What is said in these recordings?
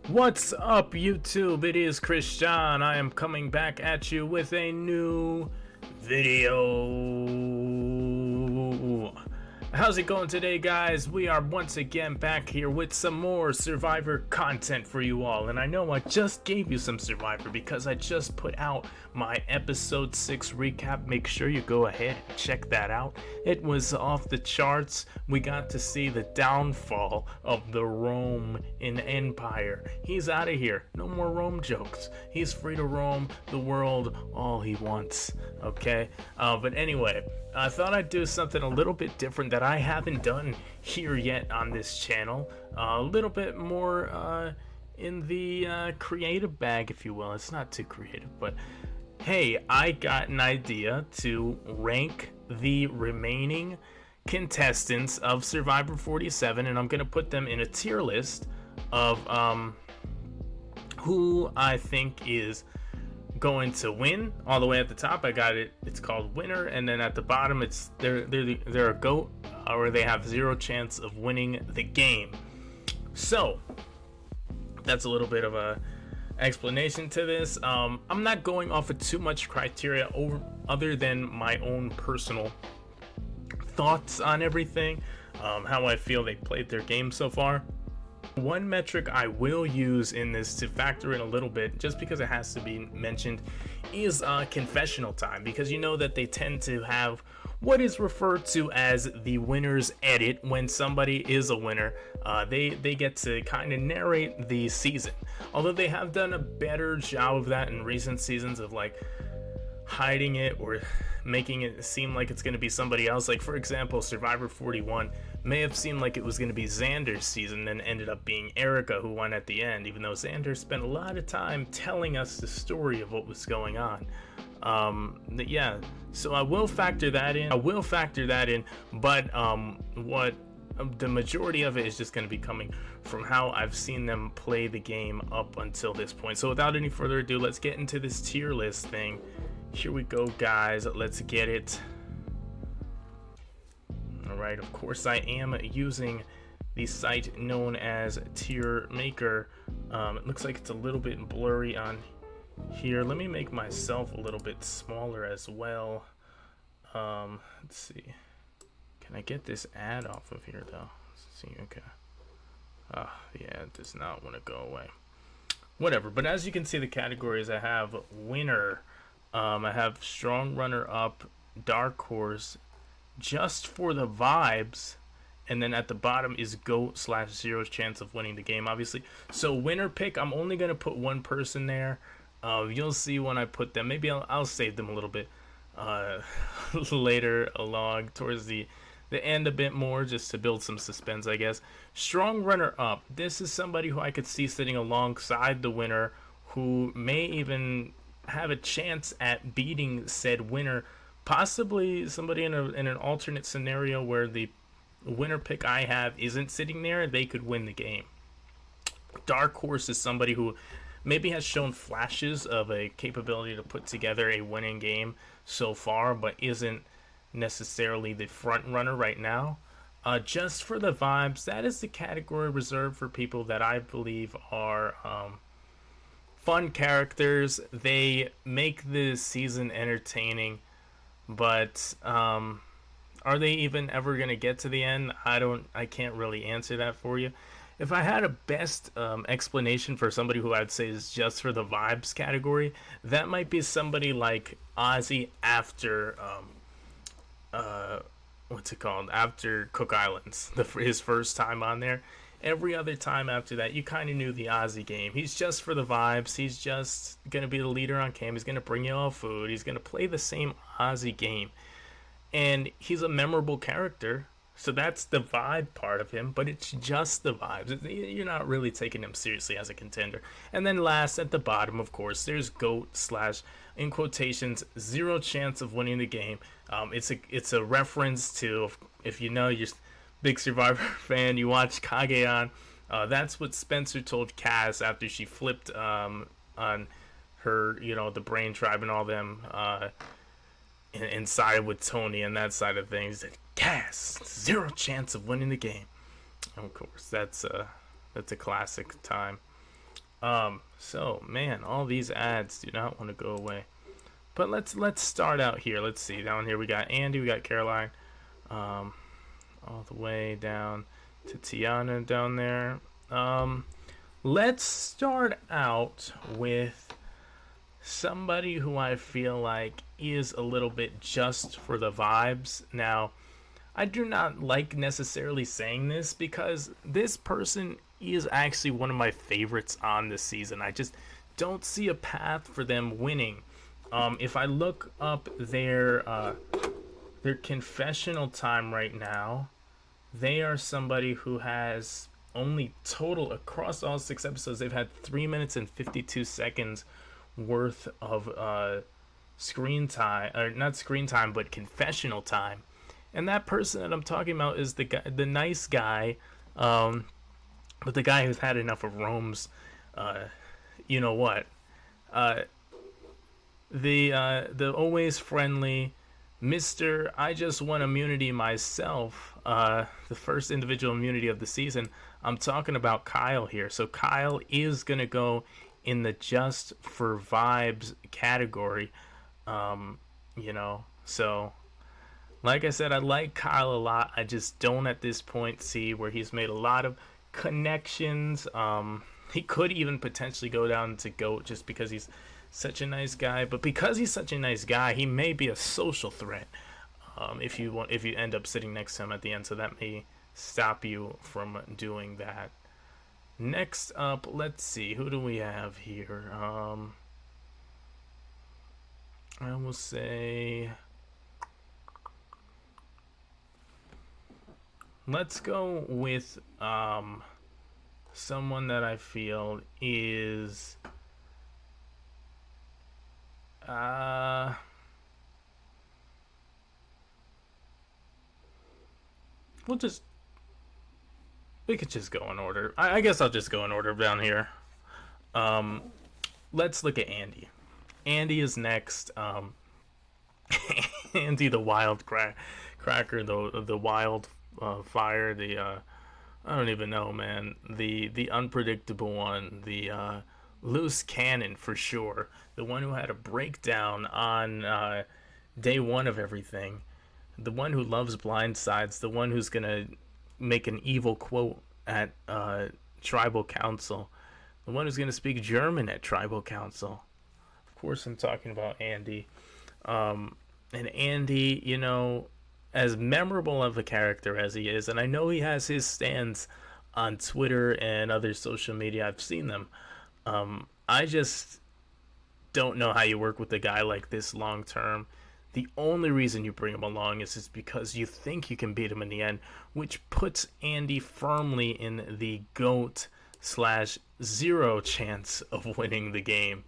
What's up, YouTube? It is Christian. I am coming back at you with a new video. How's it going today, guys? We are once again back here with some more Survivor content for you all. And I know I just gave you some Survivor because I just put out my episode 6 recap. Make sure you go ahead and check that out. It was off the charts. We got to see the downfall of the Rome in Empire. He's out of here. No more Rome jokes. He's free to roam the world all he wants. Okay? But anyway, I thought I'd do something a little bit different that I haven't done here yet on this channel. A little bit more in the creative bag, if you will. It's not too creative, but hey, I got an idea to rank the remaining contestants of Survivor 47, and I'm going to put them in a tier list of who I think is going to win. All the way at the top I got it's called winner, and then at the bottom it's they're a goat, or they have zero chance of winning the game. So that's a little bit of a explanation to this. I'm not going off of too much criteria other than my own personal thoughts on everything, how I feel they played their game so far. One metric I will use in this to factor in a little bit, just because it has to be mentioned, is confessional time, because you know that they tend to have what is referred to as the winner's edit. When somebody is a winner, they get to kind of narrate the season, although they have done a better job of that in recent seasons, of like hiding it or making it seem like it's going to be somebody else. Like, for example, Survivor 41 may have seemed like it was going to be Xander's season, then ended up being Erica who won at the end, even though Xander spent a lot of time telling us the story of what was going on. Yeah, so I will factor that in. But what the majority of it is just going to be coming from how I've seen them play the game up until this point. So without any further ado, let's get into this tier list thing. Here we go, guys. Let's get it. Alright, of course I am using the site known as Tier Maker. It looks like it's a little bit blurry on here. Let me make myself a little bit smaller as well. Let's see. Can I get this ad off of here though? Let's see, okay. The ad does not want to go away. Whatever, but as you can see, the categories I have: winner, I have strong runner-up, dark horse, just for the vibes, and then at the bottom is goat / zero chance of winning the game, obviously. So winner pick, I'm only going to put one person there. You'll see when I put them. Maybe I'll save them a little bit later along towards the end a bit more, just to build some suspense, I guess. Strong runner up, this is somebody who I could see sitting alongside the winner, who may even have a chance at beating said winner. Possibly somebody in an alternate scenario where the winner pick I have isn't sitting there, they could win the game. Dark horse is somebody who maybe has shown flashes of a capability to put together a winning game so far, but isn't necessarily the front runner right now. Just for the vibes, that is the category reserved for people that I believe are fun characters. They make the season entertaining, but are they even ever going to get to the end? I can't really answer that for you. If I had a best explanation for somebody who I'd say is just for the vibes category, that might be somebody like Ozzy after what's it called, after Cook Islands, his first time on there. Every other time after that, you kind of knew the Ozzy game. He's just for the vibes. He's just going to be the leader on cam. He's going to bring you all food. He's going to play the same Ozzy game. And he's a memorable character. So that's the vibe part of him, but it's just the vibes. You're not really taking him seriously as a contender. And then last, at the bottom, of course, there's GOAT / in quotations, zero chance of winning the game. It's a reference to, if you know, you're big Survivor fan, you watch Kageon. That's what Spencer told Cass after she flipped on her, the Brain Tribe and all them, and sided with Tony and that side of things. That Cass, zero chance of winning the game. Of course, that's a classic time. So man, all these ads do not want to go away. But let's start out here. Let's see. Down here we got Andy, we got Caroline, um, all the way down to Tiyana down there. Um, let's start out with somebody who I feel like is a little bit just for the vibes. Now, I do not like necessarily saying this because this person is actually one of my favorites on this season. I just don't see a path for them winning. If I look up their confessional time right now, they are somebody who has only total across all 6 episodes. They've had 3 minutes and 52 seconds worth of screen time, or not screen time, but confessional time. And that person that I'm talking about is the guy, the nice guy, but the guy who's had enough of Rome's, you know what, uh, the always friendly Mister. I just want immunity myself. The first individual immunity of the season. I'm talking about Kyle here. So Kyle is gonna go in the just for vibes category. You know, so like I said, I like Kyle a lot. I just don't at this point see where he's made a lot of connections. He could even potentially go down to GOAT just because he's such a nice guy. But because he's such a nice guy, he may be a social threat. If you end up sitting next to him at the end, so that may stop you from doing that. Next up, let's see, who do we have here? I will say, let's go with someone that I feel is we'll just we could just go in order. I guess I'll just go in order down here. Um, let's look at Andy. Andy is next. Andy the wild cracker, the wild fire, the I don't even know, man. The unpredictable one, the loose cannon for sure. The one who had a breakdown on day one of everything. The one who loves blind sides. The one who's gonna make an evil quote at tribal council. The one who's gonna speak German at tribal council. Of course, I'm talking about Andy. And Andy, you know, as memorable of a character as he is, and I know he has his stands on Twitter and other social media. I've seen them. I just don't know how you work with a guy like this long term. The only reason you bring him along is just because you think you can beat him in the end, which puts Andy firmly in the GOAT slash zero chance of winning the game.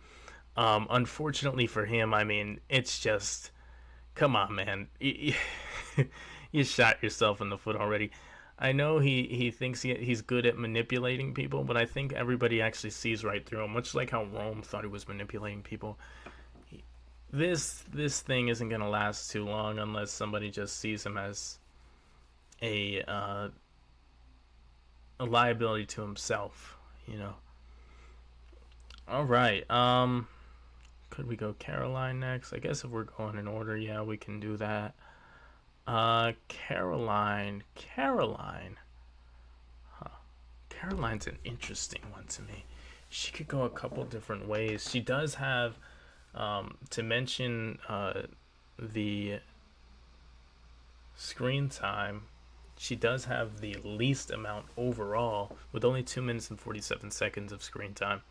Unfortunately for him, I mean, it's just, come on, man. You shot yourself in the foot already. I know he thinks he's good at manipulating people, but I think everybody actually sees right through him, much like how Rome thought he was manipulating people. This thing isn't going to last too long unless somebody just sees him as a liability to himself, you know. All right. Could we go Caroline next? I guess if we're going in order, yeah, we can do that. Caroline. Huh. Caroline's an interesting one to me. She could go a couple different ways. She does have, to mention the screen time, she does have the least amount overall with only 2 minutes and 47 seconds of screen time.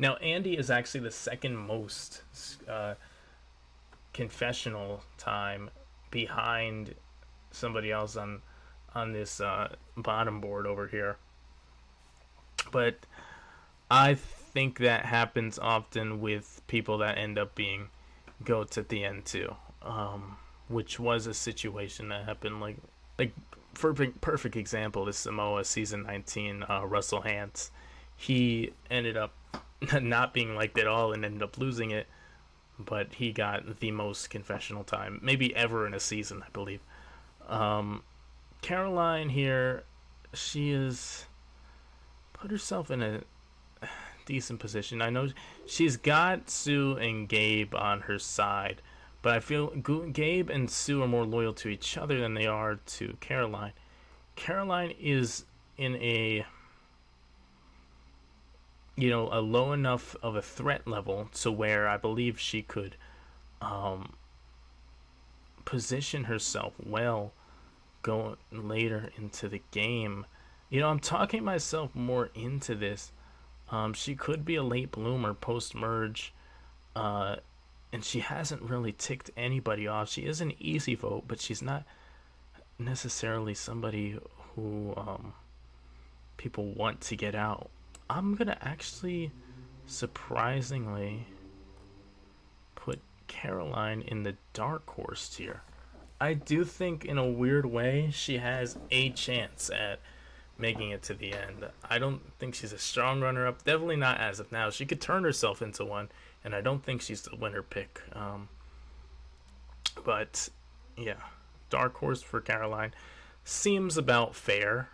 Now, Andy is actually the second most confessional time behind somebody else on this bottom board over here. But I think that happens often with people that end up being GOATs at the end too, which was a situation that happened like perfect example is Samoa season 19 Russell Hantz. He ended up not being liked at all and ended up losing it, but he got the most confessional time maybe ever in a season, I believe. Caroline here, she is put herself in a decent position. I know she's got Sue and Gabe on her side, but I feel Gabe and Sue are more loyal to each other than they are to Caroline. Caroline is in a, a low enough of a threat level to where I believe she could position herself well going later into the game. I'm talking myself more into this. She could be a late bloomer post merge, and she hasn't really ticked anybody off. She is an easy vote, but she's not necessarily somebody who people want to get out. I'm gonna actually surprisingly put Caroline in the dark horse tier. I do think in a weird way she has a chance at making it to the end. I don't think she's a strong runner-up. Definitely not as of now. She could turn herself into one, and I don't think she's the winner pick. But yeah, dark horse for Caroline seems about fair.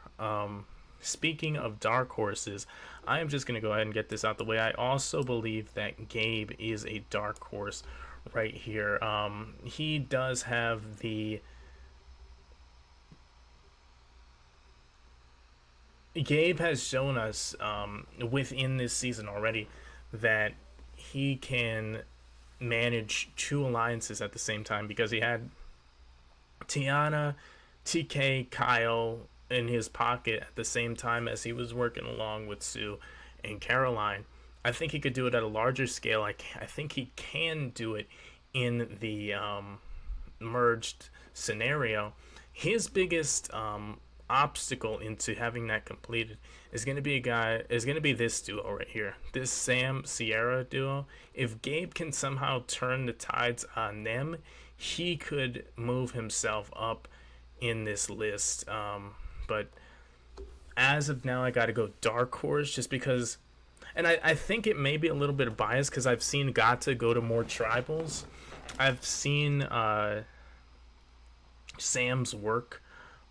Speaking of dark horses, I am just going to go ahead and get this out the way. I also believe that Gabe is a dark horse right here. He does have the... Gabe has shown us within this season already that he can manage two alliances at the same time, because he had Tiyana, TK, Kyle in his pocket at the same time as he was working along with Sue and Caroline. I think he could do it at a larger scale. I think he can do it in the merged scenario. His biggest obstacle into having that completed is going to be this duo right here, this Sam Sierra duo. If Gabe can somehow turn the tides on them, he could move himself up in this list. But as of now, I got to go dark horse, just because, and I think it may be a little bit of bias because I've seen Gata go to more tribals. I've seen Sam's work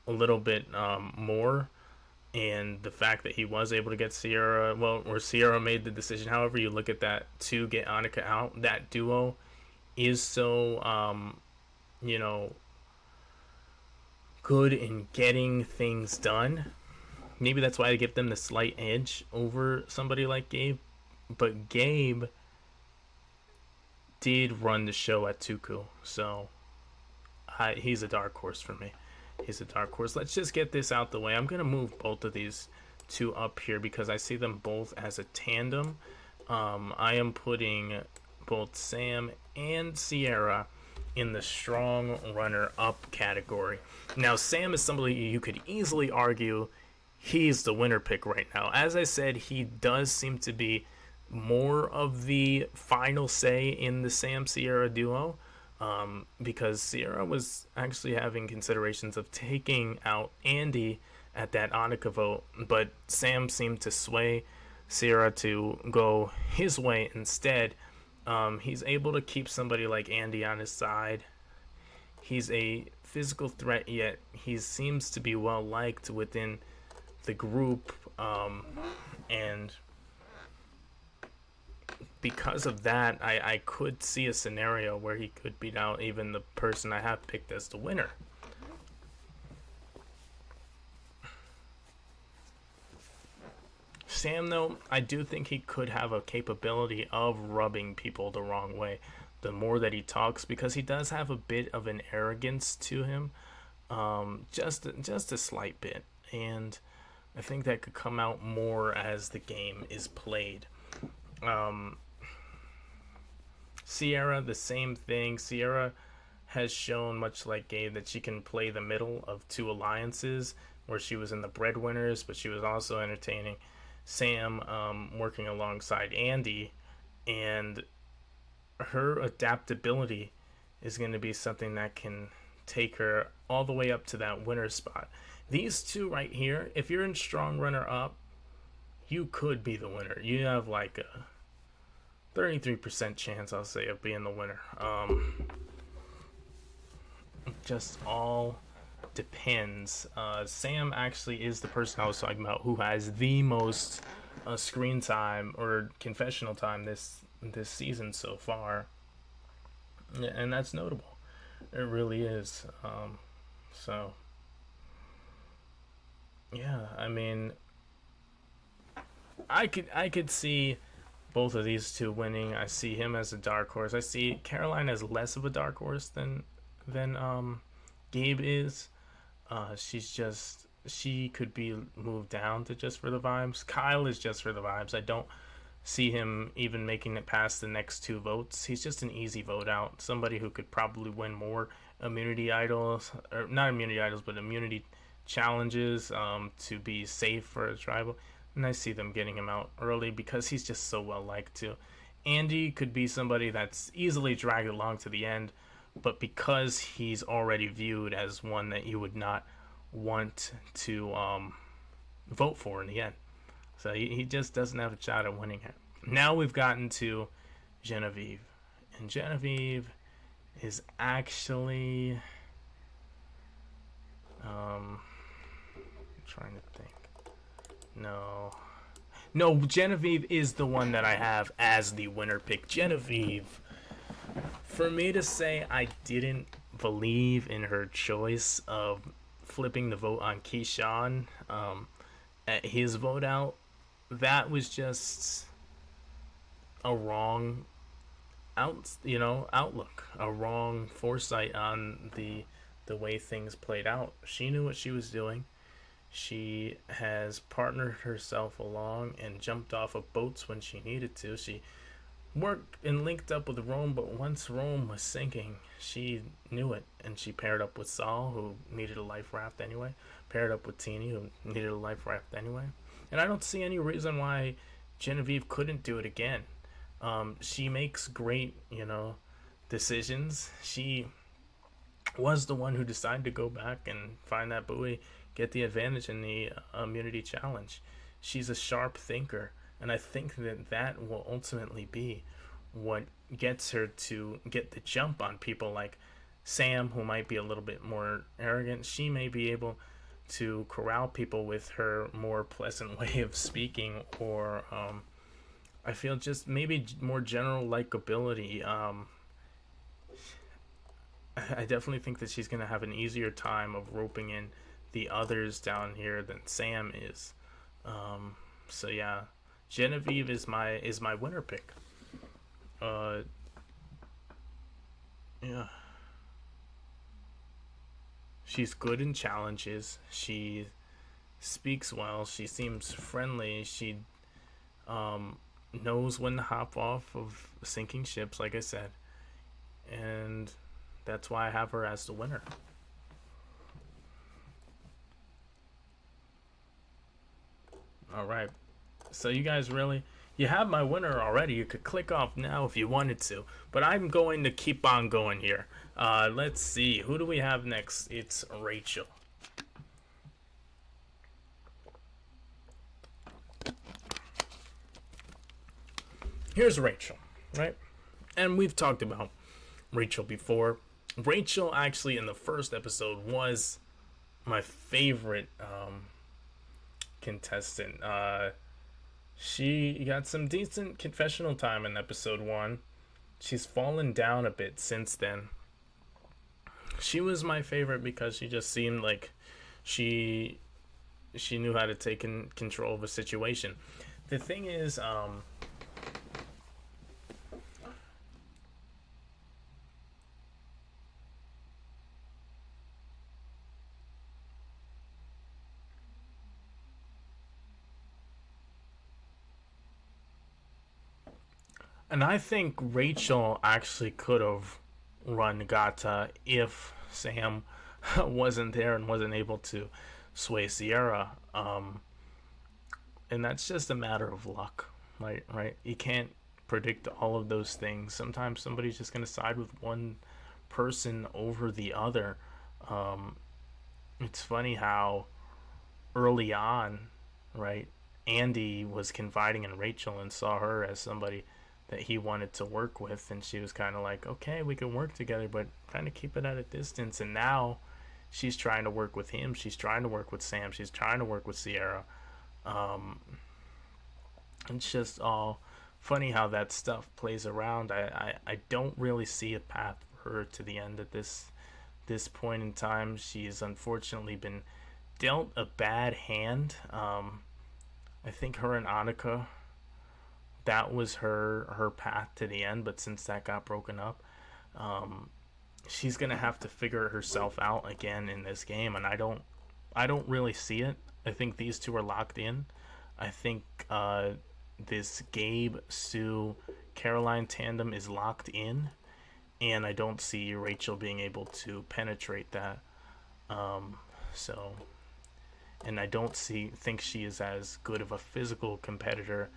a little bit more, and the fact that he was able to get Sierra, or Sierra made the decision, however you look at that, to get Annika out. That duo is so good in getting things done. Maybe that's why I give them the slight edge over somebody like Gabe. But Gabe did run the show at Tuku, so he's a dark horse for me. He's a dark horse. Let's just get this out the way. I'm going to move both of these two up here because I see them both as a tandem. I am putting both Sam and Sierra in the strong runner-up category. Now, Sam is somebody you could easily argue he's the winner pick right now. As I said, he does seem to be more of the final say in the Sam-Sierra duo, because Sierra was actually having considerations of taking out Andy at that Annika vote, but Sam seemed to sway Sierra to go his way instead. He's able to keep somebody like Andy on his side. He's a physical threat, yet he seems to be well liked within the group, and because of that, I could see a scenario where he could beat out even the person I have picked as the winner. Sam, though, I do think he could have a capability of rubbing people the wrong way the more that he talks, because he does have a bit of an arrogance to him, just a slight bit, and I think that could come out more as the game is played. Sierra, the same thing. Sierra has shown, much like Gabe, that she can play the middle of two alliances, where she was in the breadwinners, but she was also entertaining Sam, working alongside Andy, and her adaptability is going to be something that can take her all the way up to that winner spot. These two right here, if you're in strong runner up, you could be the winner. You have like a 33% chance, I'll say, of being the winner. Just all depends. Sam actually is the person I was talking about who has the most screen time or confessional time this season so far, and that's notable. It really is. So yeah, I mean, I could see both of these two winning. I see him as a dark horse. I see Caroline as less of a dark horse than Gabe is. She could be moved down to just for the vibes. Kyle is just for the vibes. I don't see him even making it past the next two votes. He's just an easy vote out. Somebody who could probably win more immunity idols, or not immunity idols, but immunity challenges to be safe for a tribal. And I see them getting him out early because he's just so well liked too. Andy could be somebody that's easily dragged along to the end, but because he's already viewed as one that you would not want to vote for in the end. So he just doesn't have a shot at winning it. Now we've gotten to Genevieve. And Genevieve is actually trying to think. No, Genevieve is the one that I have as the winner pick. Genevieve. For me to say I didn't believe in her choice of flipping the vote on Keyshawn at his vote out, that was just a wrong outlook, a wrong foresight on the way things played out. She knew what she was doing. She has partnered herself along and jumped off of boats when she needed to. She worked and linked up with Rome, but once Rome was sinking, she knew it, and she paired up with Saul, who needed a life raft anyway, paired up with Teeny, who needed a life raft anyway. And I don't see any reason why Genevieve couldn't do it again. She makes great, decisions. She was the one who decided to go back and find that buoy, get the advantage in the immunity challenge. She's a sharp thinker, and I think that will ultimately be what gets her to get the jump on people like Sam, who might be a little bit more arrogant. She may be able to corral people with her more pleasant way of speaking, or I feel just maybe more general likability. I definitely think that she's going to have an easier time of roping in the others down here than Sam is. So yeah, Genevieve is my winner pick. Yeah, she's good in challenges. She speaks well. She seems friendly. She knows when to hop off of sinking ships, like I said, and that's why I have her as the winner. All right. So you guys you have my winner already. You could click off now if you wanted to, but I'm going to keep on going here. Let's see. Who do we have next? It's Rachel. Here's Rachel, right? And we've talked about Rachel before. Rachel actually in the first episode was my favorite contestant. She got some decent confessional time in episode 1. She's fallen down a bit since then. She was my favorite because she just seemed like she knew how to take control of a situation. The thing is, and I think Rachel actually could have run Gata if Sam wasn't there and wasn't able to sway Sierra. And that's just a matter of luck, right? You can't predict all of those things. Sometimes somebody's just going to side with one person over the other. It's funny how early on, right, Andy was confiding in Rachel and saw her as somebody that he wanted to work with, and she was kind of like, okay, we can work together, but kind of keep it at a distance. And now she's trying to work with him. She's trying to work with Sam. She's trying to work with Sierra. It's just all funny how that stuff plays around. I don't really see a path for her to the end at this point in time. She's unfortunately been dealt a bad hand. I think her and Annika, that was her path to the end, but since that got broken up, um, she's gonna have to figure herself out again in this game, and I don't really see it. I think these two are locked in. I think this Gabe, Sue, Caroline tandem is locked in, and I don't see Rachel being able to penetrate that. Um, so, and I don't think she is as good of a physical competitor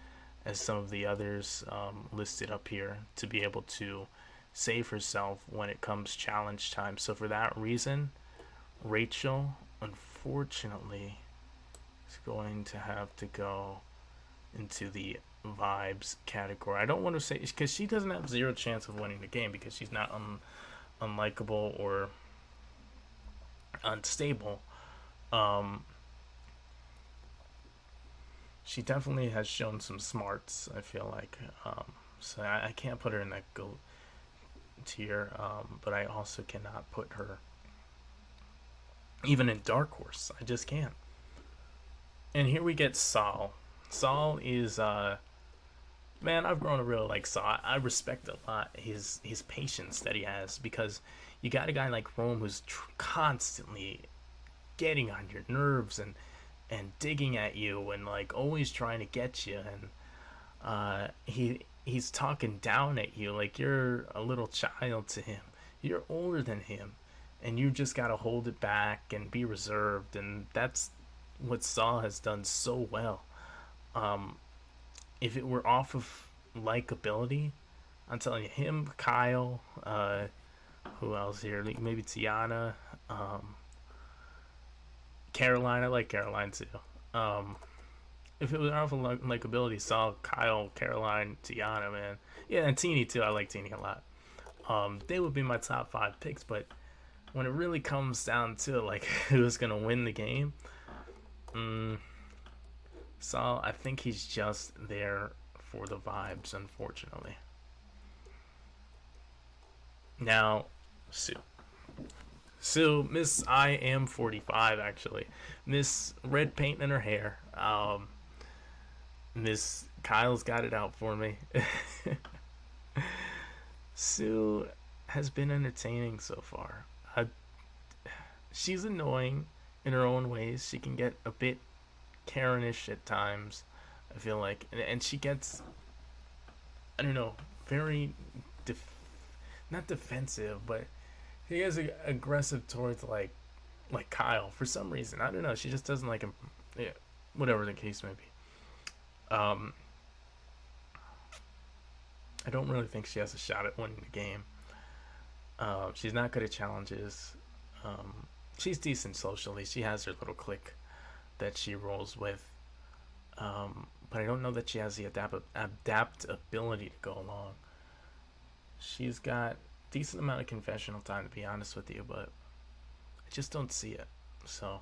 as some of the others listed up here to be able to save herself when it comes challenge time. So for that reason, Rachel, unfortunately, is going to have to go into the vibes category. I don't want to say because she doesn't have zero chance of winning the game because she's not unlikable or unstable. Um, she definitely has shown some smarts. I feel like, so I can't put her in that goat tier, but I also cannot put her even in dark horse. I just can't. And here we get Saul. Saul is man, I've grown to really like Saw. I respect a lot his patience that he has because you got a guy like Rome who's constantly getting on your nerves and digging at you and like always trying to get you and he's talking down at you like you're a little child to him. You're older than him and you just got to hold it back and be reserved, and that's what Saw has done so well. Um, if it were off of likability, I'm telling you, him, Kyle, who else here? Maybe Tiyana, um, Caroline. I like Caroline too. Um, if it was off of likability, Saul, Kyle, Caroline, Tiyana, man, yeah, and Teeny too. I like Teeny a lot. They would be my top five picks, but when it really comes down to like who's gonna win the game, Saul, I think he's just there for the vibes, unfortunately. Now, Sue. Sue, Miss I am 45, actually. Miss red paint in her hair. Miss Kyle's got it out for me. Sue has been entertaining so far. She's annoying in her own ways. She can get a bit Karenish at times, I feel like. And she gets, I don't know, very not defensive, but he is aggressive towards like Kyle for some reason. I don't know. She just doesn't like him. Yeah, whatever the case may be. I don't really think she has a shot at winning the game. She's not good at challenges. She's decent socially. She has her little clique that she rolls with. But I don't know that she has the adaptability to go along. She's got decent amount of confessional time, to be honest with you, but I just don't see it. So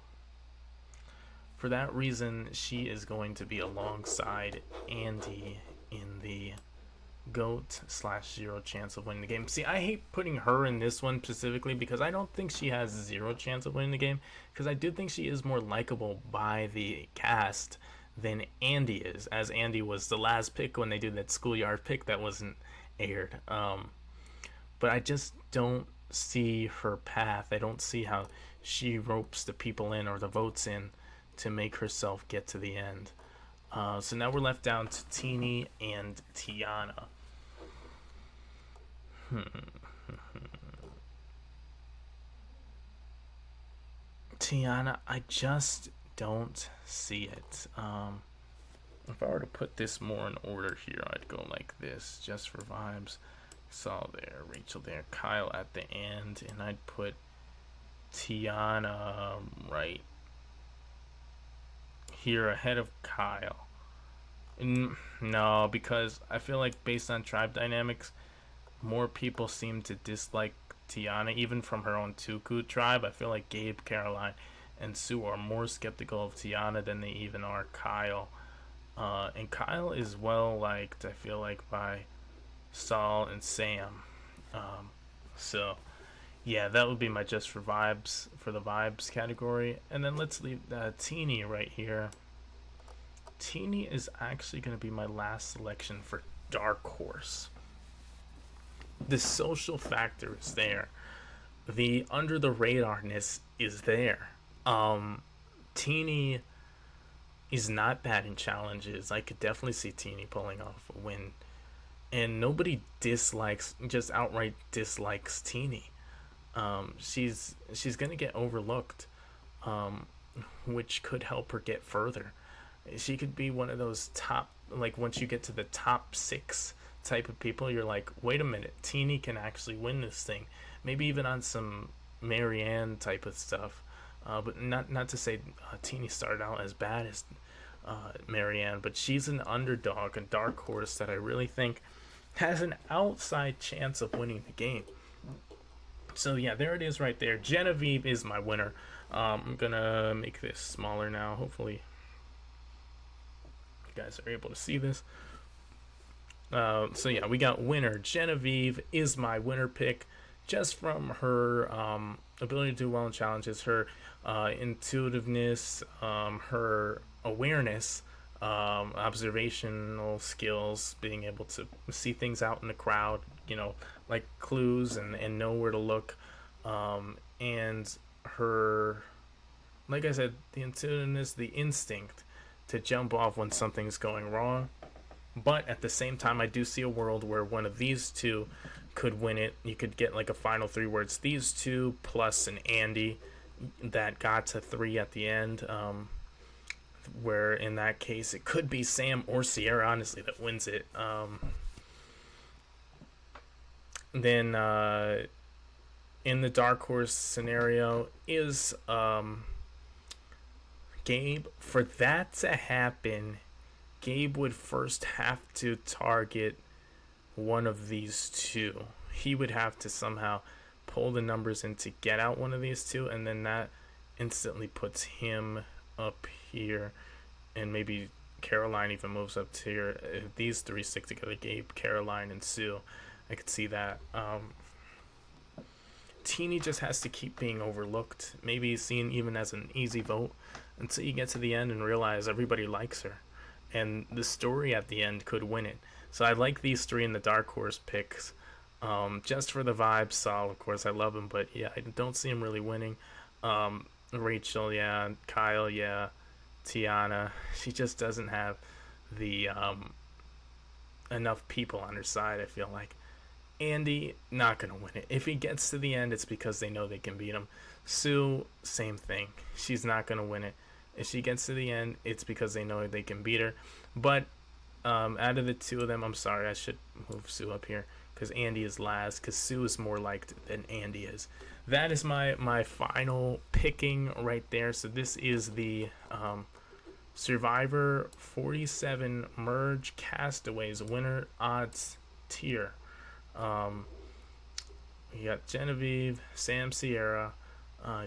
for that reason, she is going to be alongside Andy in the GOAT / zero chance of winning the game. See, I hate putting her in this one specifically because I don't think she has zero chance of winning the game, because I do think she is more likable by the cast than Andy is, as Andy was the last pick when they did that schoolyard pick that wasn't aired. But I just don't see her path. I don't see how she ropes the people in or the votes in to make herself get to the end. So now we're left down to Teeny and Tiyana. Tiyana, I just don't see it. If I were to put this more in order here, I'd go like this, just for vibes. Saul there, Rachel there, Kyle at the end, and I'd put Tiyana right here ahead of Kyle. No, because I feel like based on tribe dynamics, more people seem to dislike Tiyana, even from her own Tuku tribe. I feel like Gabe, Caroline, and Sue are more skeptical of Tiyana than they even are Kyle. And Kyle is well liked, I feel like, by Saul and Sam. Um, so yeah, that would be my just for vibes for the vibes category. And then let's leave Teeny right here. Teeny is actually going to be my last selection for Dark Horse. The social factor is there. The under the radarness is there. Teeny is not bad in challenges. I could definitely see Teeny pulling off a win. And nobody dislikes, just outright dislikes Teeny. She's gonna get overlooked, um, which could help her get further. She could be one of those top, like once you get to the top 6 type of people, you're like, wait a minute, Teeny can actually win this thing. Maybe even on some Marianne type of stuff. But not to say Teeny started out as bad as Marianne, but she's an underdog, a dark horse that I really think has an outside chance of winning the game. So yeah, there it is right there. Genevieve is my winner. I'm gonna make this smaller now. Hopefully you guys are able to see this. So yeah, we got winner. Genevieve is my winner pick, just from her ability to do well in challenges, her intuitiveness, her awareness, observational skills, being able to see things out in the crowd, like clues and know where to look, and her, like I said, the intuitiveness, the instinct to jump off when something's going wrong. But at the same time, I do see a world where one of these two could win it. You could get like a final 3 words. These two plus an Andy that got to 3 at the end. Where in that case, it could be Sam or Sierra, honestly, that wins it. Then in the Dark Horse scenario is Gabe. For that to happen, Gabe would first have to target one of these two. He would have to somehow pull the numbers in to get out one of these two, and then that instantly puts him up here, and maybe Caroline even moves up to here. If these 3 stick together, Gabe, Caroline, and Sue, I could see that. Teeny just has to keep being overlooked, maybe seen even as an easy vote, until you get to the end and realize everybody likes her. And the story at the end could win it. So I like these 3 in the Dark Horse picks. Just for the vibes, Saul, of course, I love him, but yeah, I don't see him really winning. Rachel, yeah. Kyle, yeah. Tiyana, she just doesn't have the enough people on her side, I feel like. Andy, not gonna win it. If he gets to the end, it's because they know they can beat him. Sue, same thing. She's not gonna win it. If she gets to the end, it's because they know they can beat her. But out of the 2 of them, I'm sorry, I should move Sue up here because Andy is last, because Sue is more liked than Andy is. That is my final picking right there. So this is the Survivor 47 Merge Castaways winner odds tier. We got Genevieve, Sam, Sierra,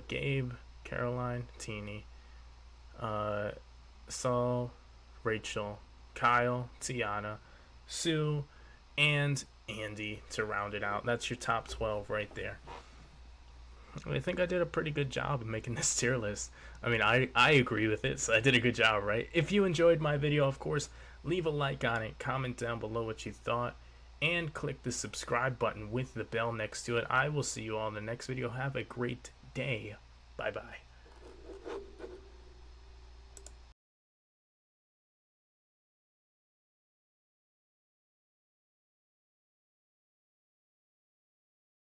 Gabe, Caroline, Teeny, Saul, Rachel, Kyle, Tiyana, Sue, and Andy to round it out. That's your top 12 right there. I think I did a pretty good job of making this tier list. I mean, I agree with it, so I did a good job, right? If you enjoyed my video, of course, leave a like on it, comment down below what you thought, and click the subscribe button with the bell next to it. I will see you all in the next video. Have a great day. Bye-bye.